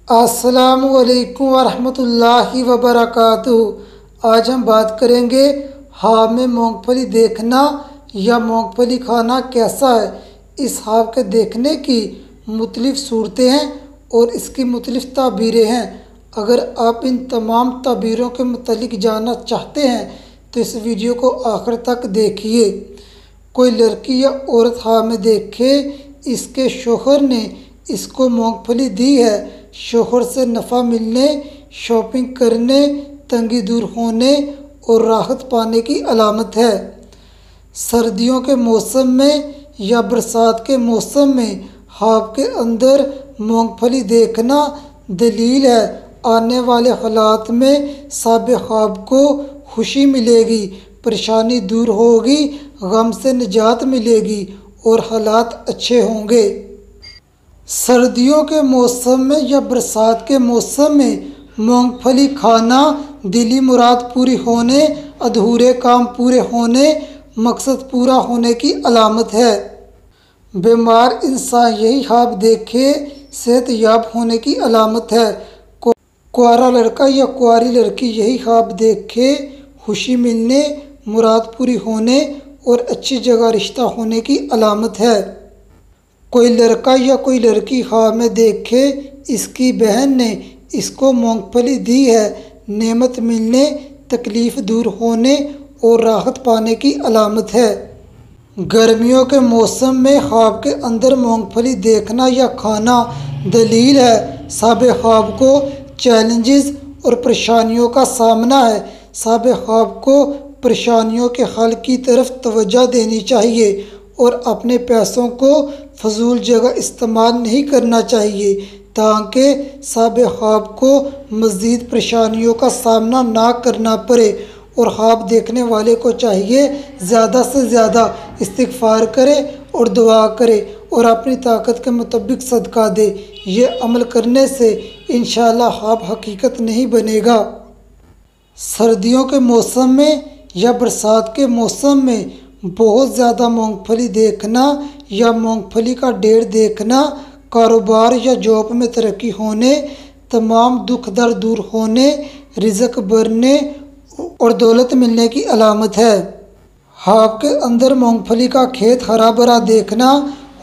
السلام علیکم ورحمۃ اللہ وبرکاتہ۔ آج ہم بات کریں گے خواب میں مونگ پھلی دیکھنا یا مونگ پھلی کھانا کیسا ہے۔ اس خواب کے دیکھنے کی مختلف صورتیں ہیں اور اس کی مختلف تعبیریں ہیں۔ اگر آپ ان تمام تعبیروں کے متعلق جاننا چاہتے ہیں تو اس ویڈیو کو آخر تک دیکھیے۔ کوئی لڑکی یا عورت خواب میں دیکھے اس کے شوہر نے اس کو مونگ پھلی دی ہے، شوہر سے نفع ملنے، شاپنگ کرنے، تنگی دور ہونے اور راحت پانے کی علامت ہے۔ سردیوں کے موسم میں یا برسات کے موسم میں خواب کے اندر مونگ پھلی دیکھنا دلیل ہے آنے والے حالات میں صاحب خواب کو خوشی ملے گی، پریشانی دور ہوگی، غم سے نجات ملے گی اور حالات اچھے ہوں گے۔ سردیوں کے موسم میں یا برسات کے موسم میں مونگ پھلی کھانا دلی مراد پوری ہونے، ادھورے کام پورے ہونے، مقصد پورا ہونے کی علامت ہے۔ بیمار انسان یہی خواب دیکھے صحت یاب ہونے کی علامت ہے۔ کنوارا لڑکا یا کنواری لڑکی یہی خواب دیکھے خوشی ملنے، مراد پوری ہونے اور اچھی جگہ رشتہ ہونے کی علامت ہے۔ کوئی لڑکا یا کوئی لڑکی خواب میں دیکھے اس کی بہن نے اس کو مونگ پھلی دی ہے، نعمت ملنے، تکلیف دور ہونے اور راحت پانے کی علامت ہے۔ گرمیوں کے موسم میں خواب کے اندر مونگ پھلی دیکھنا یا کھانا دلیل ہے صاحب خواب کو چیلنجز اور پریشانیوں کا سامنا ہے۔ صاحب خواب کو پریشانیوں کے حل کی طرف توجہ دینی چاہیے اور اپنے پیسوں کو فضول جگہ استعمال نہیں کرنا چاہیے تاکہ صاحب خواب کو مزید پریشانیوں کا سامنا نہ کرنا پڑے، اور خواب دیکھنے والے کو چاہیے زیادہ سے زیادہ استغفار کرے اور دعا کرے اور اپنی طاقت کے مطابق صدقہ دے۔ یہ عمل کرنے سے انشاءاللہ خواب حقیقت نہیں بنے گا۔ سردیوں کے موسم میں یا برسات کے موسم میں بہت زیادہ مونگ پھلی دیکھنا یا مونگ پھلی کا ڈھیر دیکھنا کاروبار یا جاب میں ترقی ہونے، تمام دکھ درد دور ہونے، رزق بڑھنے اور دولت ملنے کی علامت ہے۔ خواب کے اندر مونگ پھلی کا کھیت ہرا بھرا دیکھنا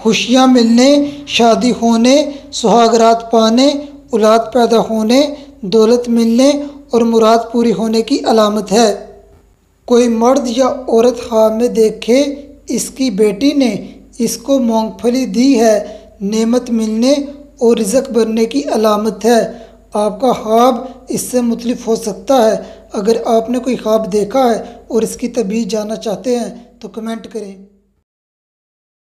خوشیاں ملنے، شادی ہونے، سہاگرات پانے، اولاد پیدا ہونے، دولت ملنے اور مراد پوری ہونے کی علامت ہے۔ کوئی مرد یا عورت خواب میں دیکھے اس کی بیٹی نے اس کو مونگ پھلی دی ہے، نعمت ملنے اور رزق بڑھنے کی علامت ہے۔ آپ کا خواب اس سے مختلف ہو سکتا ہے۔ اگر آپ نے کوئی خواب دیکھا ہے اور اس کی تعبیر جاننا چاہتے ہیں تو کمنٹ کریں۔